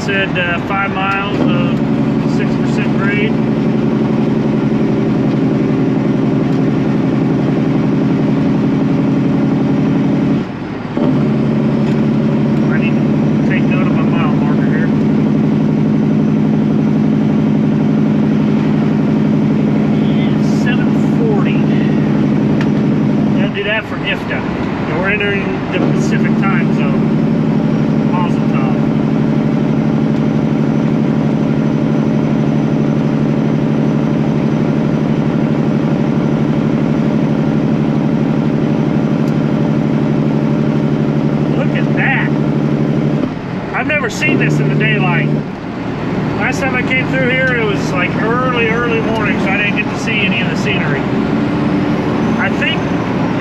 said 5 miles of 6% grade. I need to take note of my mile marker here. And 740. I'll do that for IFTA. And we're entering the Pacific time zone. Mazel tov. I've never seen this in the daylight. Last time I came through here, it was like early morning, so I didn't get to see any of the scenery. I think,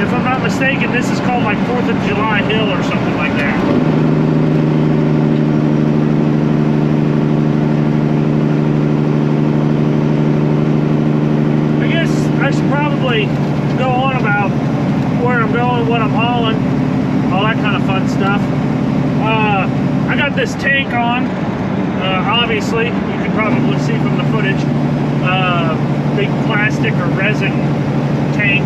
if I'm not mistaken, this is called like 4th of July Hill or something like that. I guess I should probably go on about where I'm going, what I'm hauling, all that kind of fun stuff. I got this tank on, obviously, you can probably see from the footage, big plastic or resin tank.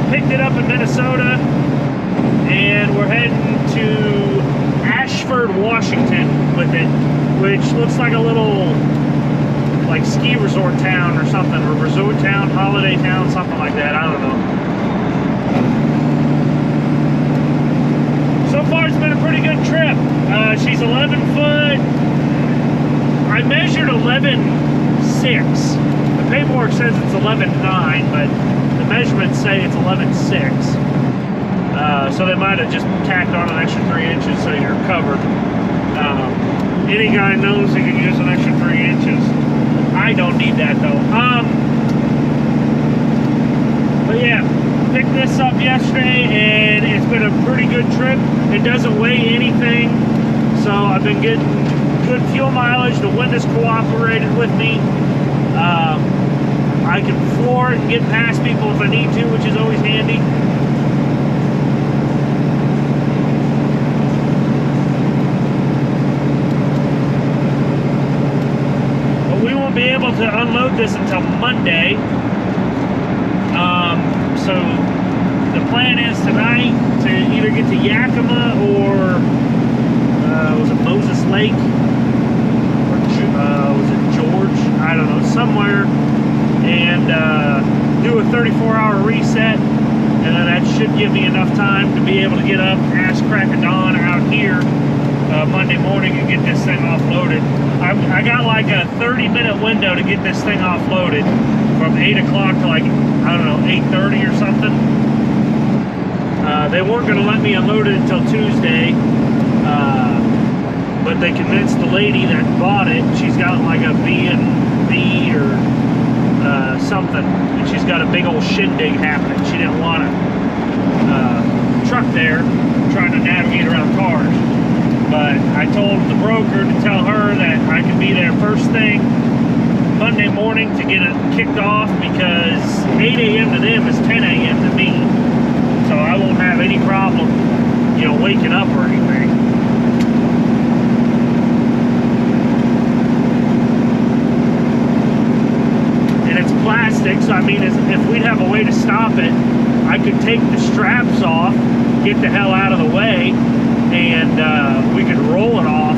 Picked it up in Minnesota, and we're heading to Ashford, Washington with it, which looks like a little, like, ski resort town or something, or resort town, holiday town, something like that, I don't know. So far, it's been a pretty good trip. She's 11 foot. I measured 11.6. The paperwork says it's 11.9, but the measurements say it's 11.6. So they might have just tacked on an extra 3 inches so you're covered. Any guy knows he can use an extra 3 inches. I don't need that though. But yeah. Picked this up yesterday, and it's been a pretty good trip. It doesn't weigh anything, so I've been getting good fuel mileage. The wind has cooperated with me. I can floor it and get past people if I need to, which is always handy. But we won't be able to unload this until Monday. So the plan is tonight to either get to Yakima or was it Moses Lake or was it George? I don't know, somewhere, and do a 34-hour reset, and then that should give me enough time to be able to get up ass crack of dawn out here Monday morning and get this thing offloaded. I got like a 30-minute window to get this thing offloaded, from 8 o'clock to like, I don't know, 8:30 or something. They weren't going to let me unload it until Tuesday, but they convinced the lady that bought it. She's got like a B&B or something, and she's got a big old shindig happening. She didn't want a truck there trying to navigate around cars. But I told the broker to tell her that I could be there first thing Monday morning to get it kicked off, because 8 a.m. to them is 10 a.m. to me. So I won't have any problem, you know, waking up or anything. And it's plastic, so I mean, if we'd have a way to stop it, I could take the straps off, get the hell out of the way, and we could roll it off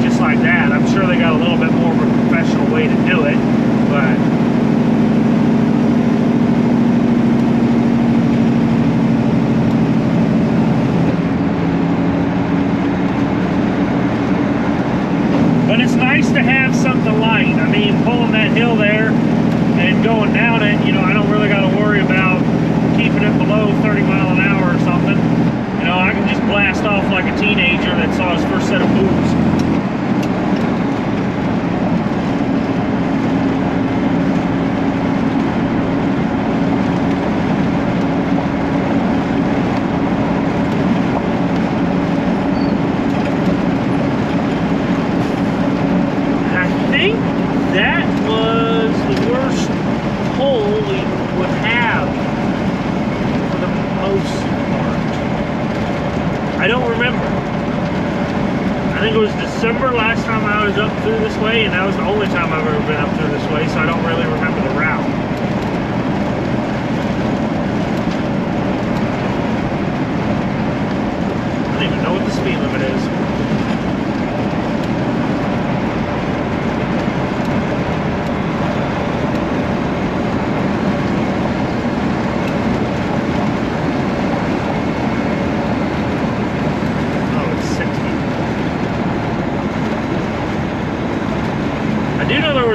just like that. I'm sure they got a little bit more of a professional way to do it, but it's nice to have something light. I mean, pulling that hill there and going down it, you know, I don't really got to worry about keeping it below 30 mile an hour or something. You know, I can just blast off like a teenager that saw his first set of boobs. That was the worst hole we would have for the most part. I don't remember. think it was December last time I was up through this way, and that was the only time I've ever been up through this way, so I don't really remember the route. I don't even know what the speed limit is.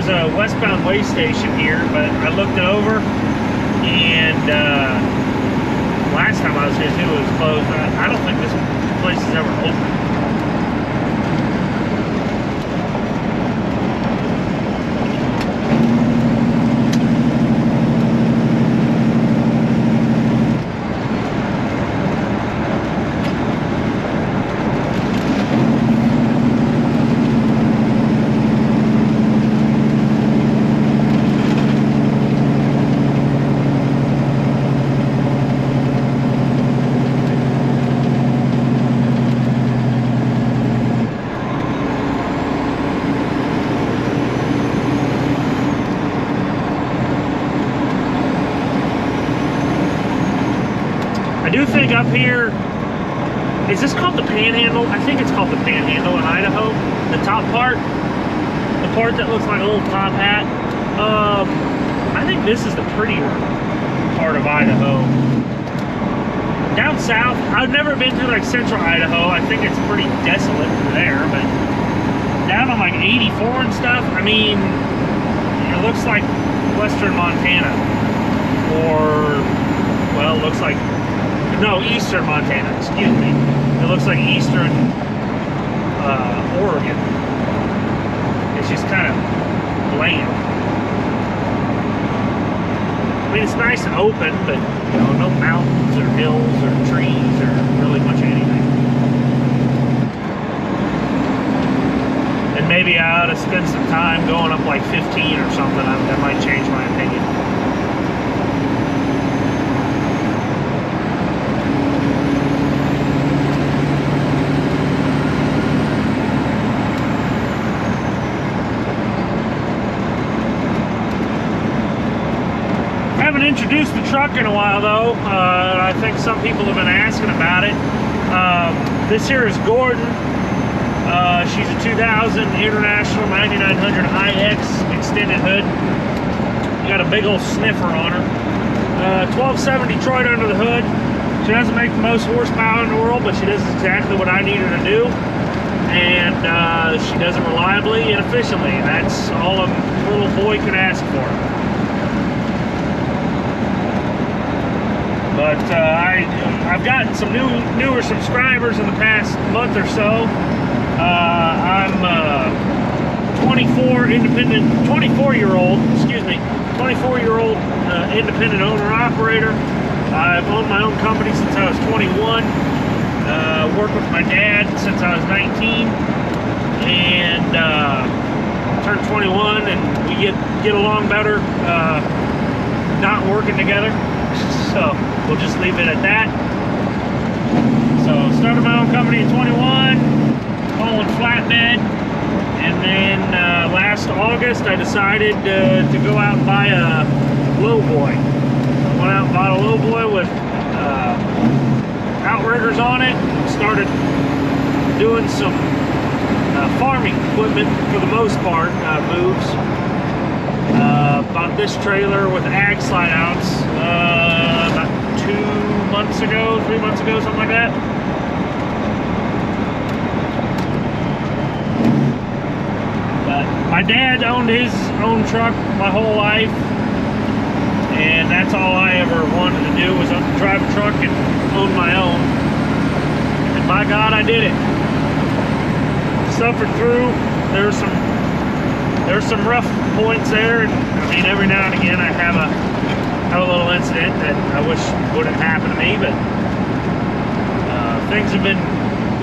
A westbound way station here, but I looked it over, and last time I was here too, it was closed. I don't think this place is ever open. Up here, is this called the Panhandle? I think it's called the Panhandle in Idaho. The top part, the part that looks like a little top hat. I think this is the prettier part of Idaho. Down south, I've never been through like central Idaho. I think it's pretty desolate through there, but down on like 84 and stuff, I mean, it looks like western Montana, or, well, it looks like, no, eastern Montana, excuse me. It looks like eastern Oregon. It's just kind of bland. I mean, it's nice and open, but, you know, no mountains or hills or trees or really much anything. And maybe I ought to spend some time going up like 15 or something. That might change my opinion. Introduced the truck in a while though. I think some people have been asking about it. This here is Gordon. She's a 2000 International 9900 IX extended hood. Got a big old sniffer on her. 1270 Detroit under the hood. She doesn't make the most horsepower in the world, but she does exactly what I need her to do. And she does it reliably and efficiently. That's all a little boy could ask for. But I've gotten some newer subscribers in the past month or so. I'm 24-year-old independent owner-operator. I've owned my own company since I was 21. Worked with my dad since I was 19. And turned 21, and we get along better not working together. So we'll just leave it at that. So started my own company at 21, hauling flatbed, and then last August I decided to go out and buy a lowboy. I went out and bought a lowboy with outriggers on it. Started doing some farming equipment for the most part, moves. Bought this trailer with ag slide outs about 3 months ago, something like that. But my dad owned his own truck my whole life, and that's all I ever wanted to do was drive a truck and own my own. And by God, I did it. Suffered through. There's some rough points there, and I mean, every now and again I have a little incident that I wish wouldn't happen to me, but things have been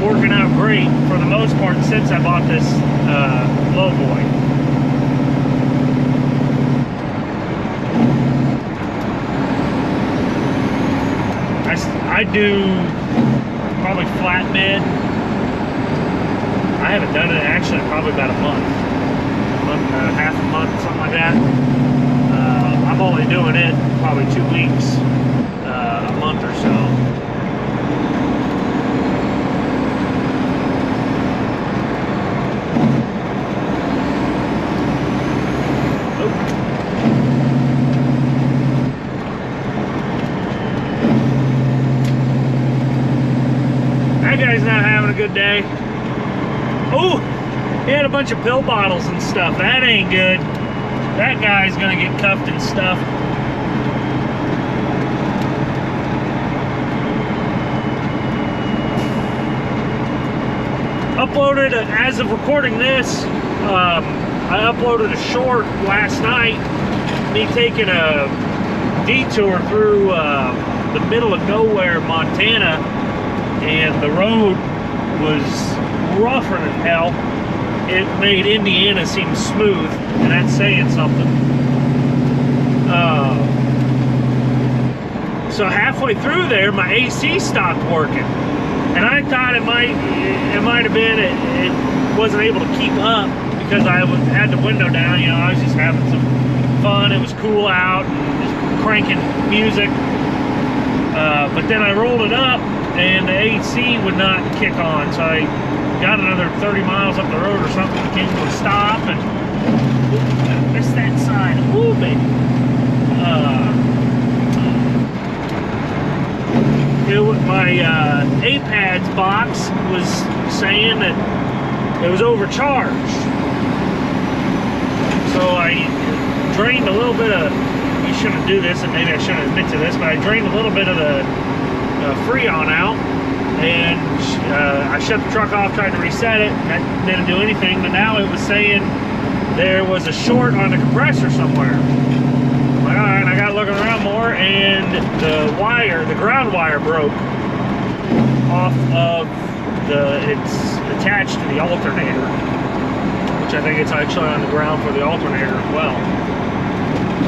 working out great for the most part since I bought this lowboy. I do probably flatbed. I I haven't done it actually probably about a month, half a month, something like that. I'm only doing it probably 2 weeks, a month or so. Guy's not having a good day. Oh, he had a bunch of pill bottles and stuff. That ain't good. That guy's gonna get cuffed and stuffed. Uploaded, as of recording this, I uploaded a short last night, me taking a detour through the middle of nowhere, Montana. And the road was rougher than hell. It made Indiana seem smooth, and that's saying something. So halfway through there, my AC stopped working, and I thought it might have been it wasn't able to keep up because I had the window down. You know, I was just having some fun. It was cool out, and just cranking music. But then I rolled it up, and the AC would not kick on, so I got another 30 miles up the road or something, came to a stop, and I missed that sign. Ooh, baby. My APADS box was saying that it was overcharged. So I drained a little bit of, you shouldn't do this, and maybe I shouldn't admit to this, but I drained a little bit of the Freon out, and I shut the truck off, tried to reset it, and that didn't do anything. But now it was saying there was a short on the compressor somewhere. I'm like, all right, I got looking around more, and the wire, the ground wire, broke off of it's attached to the alternator, which I think it's actually on the ground for the alternator as well.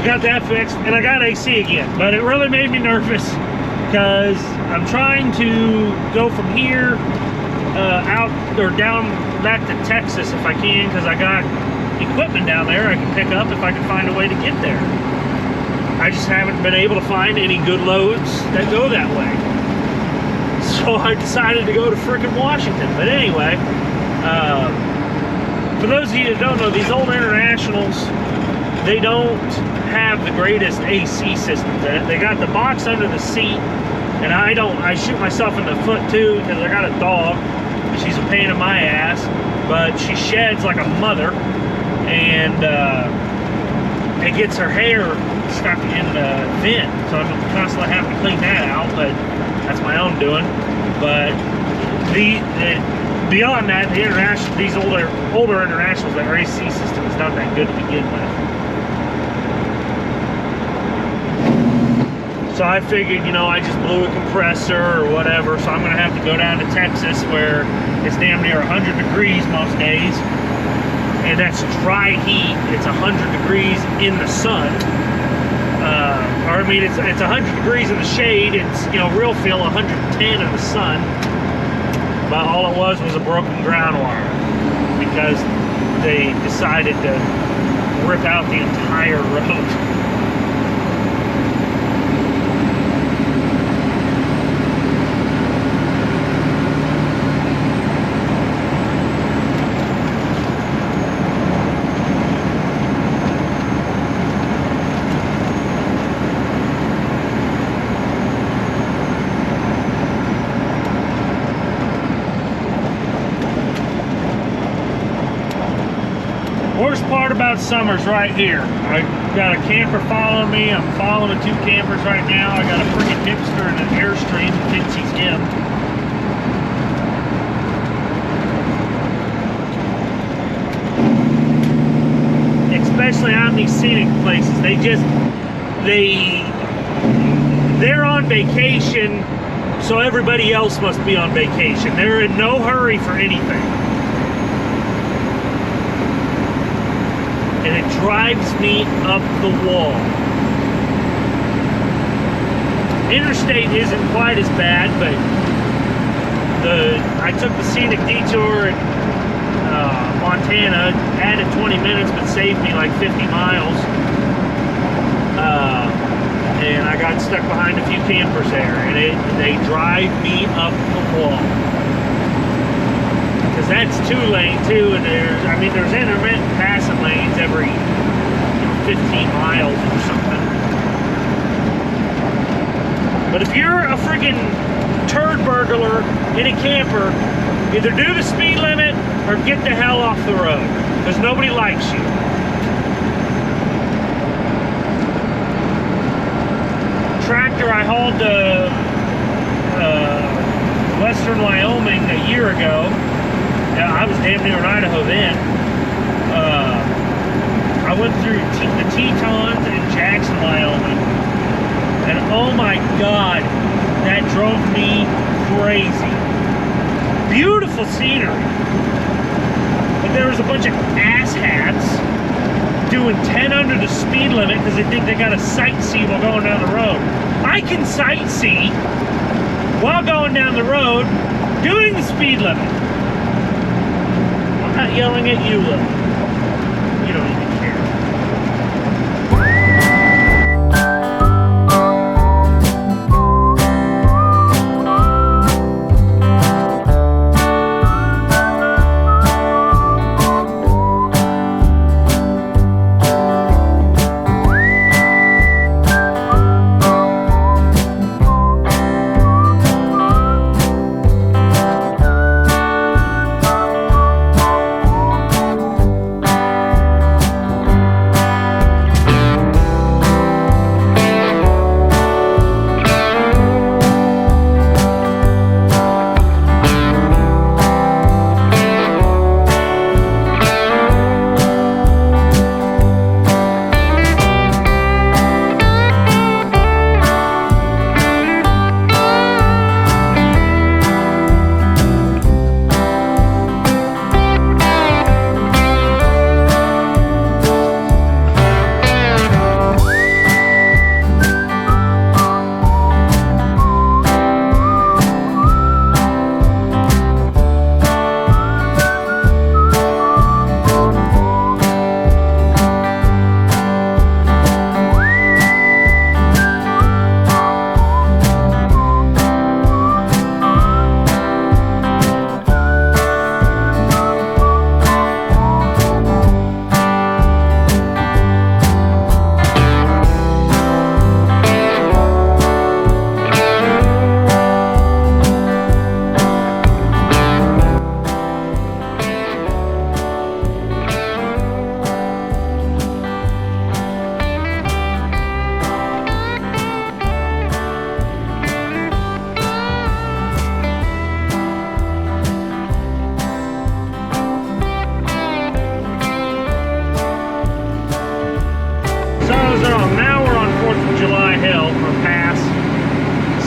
Got that fixed, and I got AC again, but it really made me nervous, because I'm trying to go from here out or down back to Texas if I can, because I got equipment down there I can pick up if I can find a way to get there. I just haven't been able to find any good loads that go that way. So I decided to go to frickin' Washington. But anyway, for those of you that don't know, these old Internationals, they don't have the greatest AC systems in it. They got the box under the seat, and I shoot myself in the foot too, because I got a dog. She's a pain in my ass, but she sheds like a mother, and it gets her hair stuck in the vent, so I'm constantly having to clean that out, but that's my own doing. But beyond that, the international, these older Internationals, their AC system is not that good to begin with. So I figured, you know, I just blew a compressor or whatever, so I'm going to have to go down to Texas where it's damn near 100 degrees most days. And that's dry heat. It's 100 degrees in the sun. Or I mean, it's 100 degrees in the shade. It's, you know, real feel 110 in the sun. But all it was a broken ground wire, because they decided to rip out the entire road. Worst part about summer's right here. I got a camper following me. I'm following 2 campers right now. I got a freaking hipster and an Airstream that thinks he's him. Especially on these scenic places. They're on vacation, so everybody else must be on vacation. They're in no hurry for anything. And it drives me up the wall. Interstate isn't quite as bad, but I took the scenic detour, and Montana, added 20 minutes, but saved me like 50 miles. And I got stuck behind a few campers there, and they drive me up the wall. Because that's 2-lane too, and there's intermittent passing lanes every 15 miles or something. But if you're a freaking turd burglar in a camper, either do the speed limit or get the hell off the road, because nobody likes you. Tractor I hauled to western Wyoming a year ago. I was damn near in Idaho then. I went through the Tetons in Jackson, Wyoming, and oh my God, that drove me crazy. Beautiful scenery, but there was a bunch of asshats doing 10 under the speed limit because they think they got to sightsee while going down the road. I can sightsee while going down the road doing the speed limit. I'm not yelling at you, Lil. You don't even care.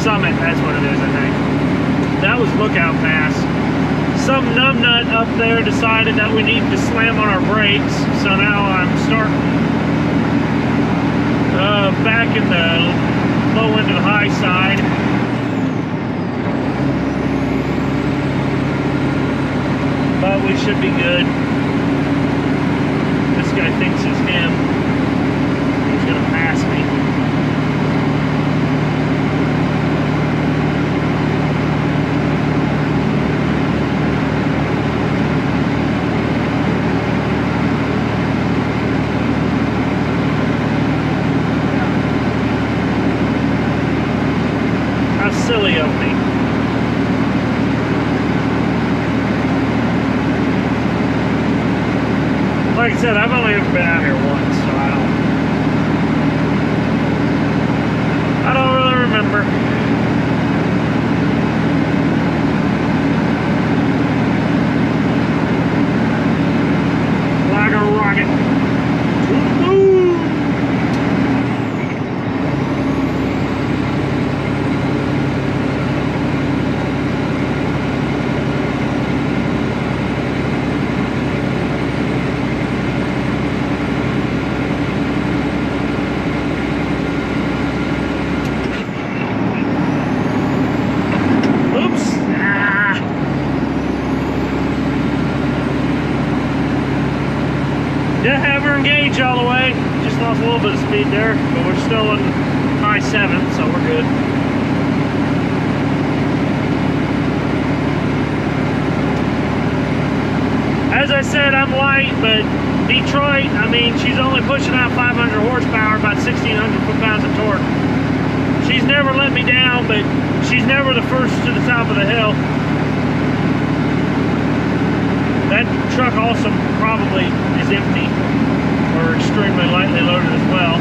Summit, that's what it is, I think. That was Lookout Pass. Some numbnut up there decided that we needed to slam on our brakes, so now I'm starting back in the low end of the high side. But we should be good. This guy thinks it's him. He's gonna pass me. Silly of me. Like I said, I've only ever been out here once, so I don't really remember. Like a rocket. Woo-hoo! speed there, but we're still in high 7s, so we're good. As I said, I'm light, but Detroit, I mean, she's only pushing out 500 horsepower, about 1,600 foot-pounds of torque. She's never let me down, but she's never the first to the top of the hill. That truck also probably is empty or extremely lightly loaded as well.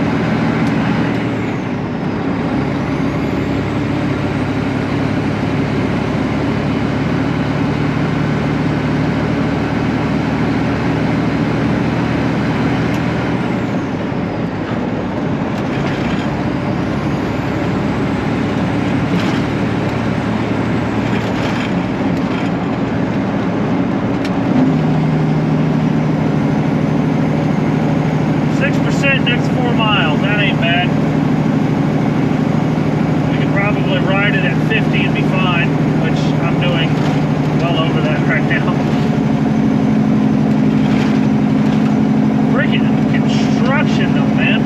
Next 4 miles, that ain't bad. We could probably ride it at 50 and be fine, which I'm doing well over that right now. Freaking construction though, man.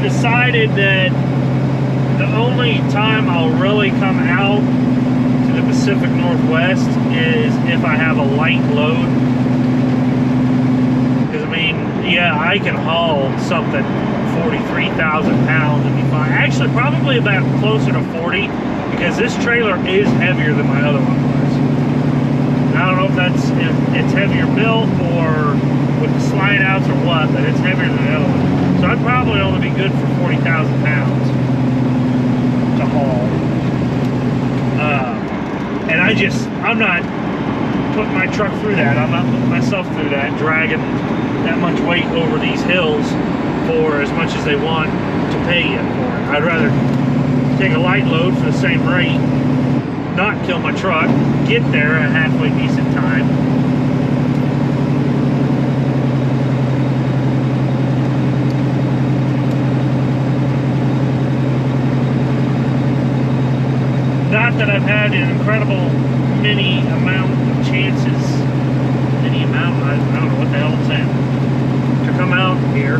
Decided that the only time I'll really come out to the Pacific Northwest is if I have a light load. Because I mean, yeah, I can haul something 43,000 pounds and be fine. Actually, probably about closer to 40, because this trailer is heavier than my other one was. And I don't know if it's heavier built or with the slide outs or what, but it's heavier than the other one. So I'd probably only be good for 40,000 pounds to haul. And I'm not putting my truck through that. I'm not putting myself through that, dragging that much weight over these hills for as much as they want to pay you for it. I'd rather take a light load for the same rate, not kill my truck, get there at a halfway decent time. Not that I've had an incredible many amount of chances, I don't know what the hell I'm saying, to come out here.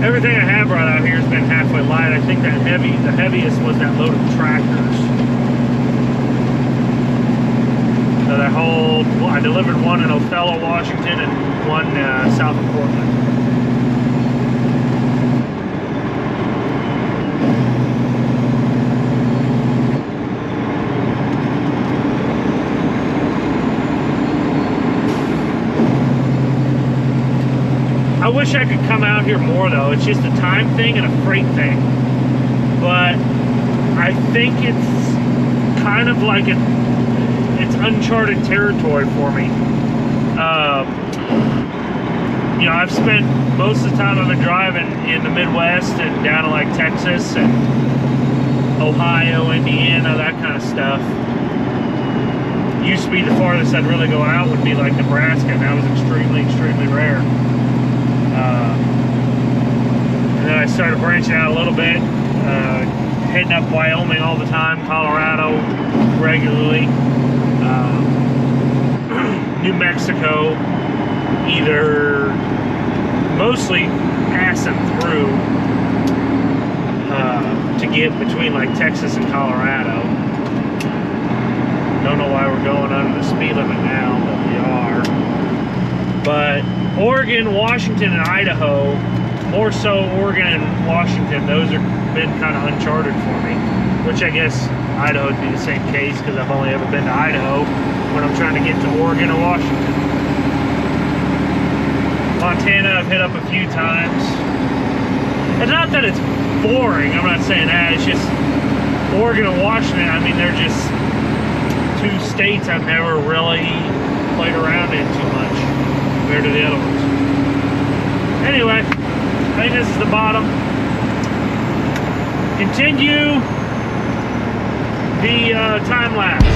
Everything I have brought out here has been halfway light. I think the heaviest was that load of tractors. So that whole, I delivered one in Othello, Washington, and one south of Portland. I wish I could come out here more though. It's just a time thing and a freight thing. But I think it's kind of like it's uncharted territory for me. You know, I've spent most of the time I've been driving in the Midwest and down to like Texas and Ohio, Indiana, that kind of stuff. Used to be the farthest I'd really go out would be like Nebraska, and that was extremely, extremely rare. And then I started branching out a little bit, heading up Wyoming all the time, Colorado regularly, New Mexico, either mostly passing through to get between like Texas and Colorado. Don't know why we're going under the speed limit now, but we are. But Oregon, Washington, and Idaho, more so Oregon and Washington, those have been kind of uncharted for me, which I guess Idaho would be the same case because I've only ever been to Idaho when I'm trying to get to Oregon or Washington. Montana I've hit up a few times. It's not that it's boring, I'm not saying that, it's just Oregon and Washington, I mean, they're just two states I've never really played around in too much compared to the other ones. Anyway, I think this is the bottom. Continue the time lapse.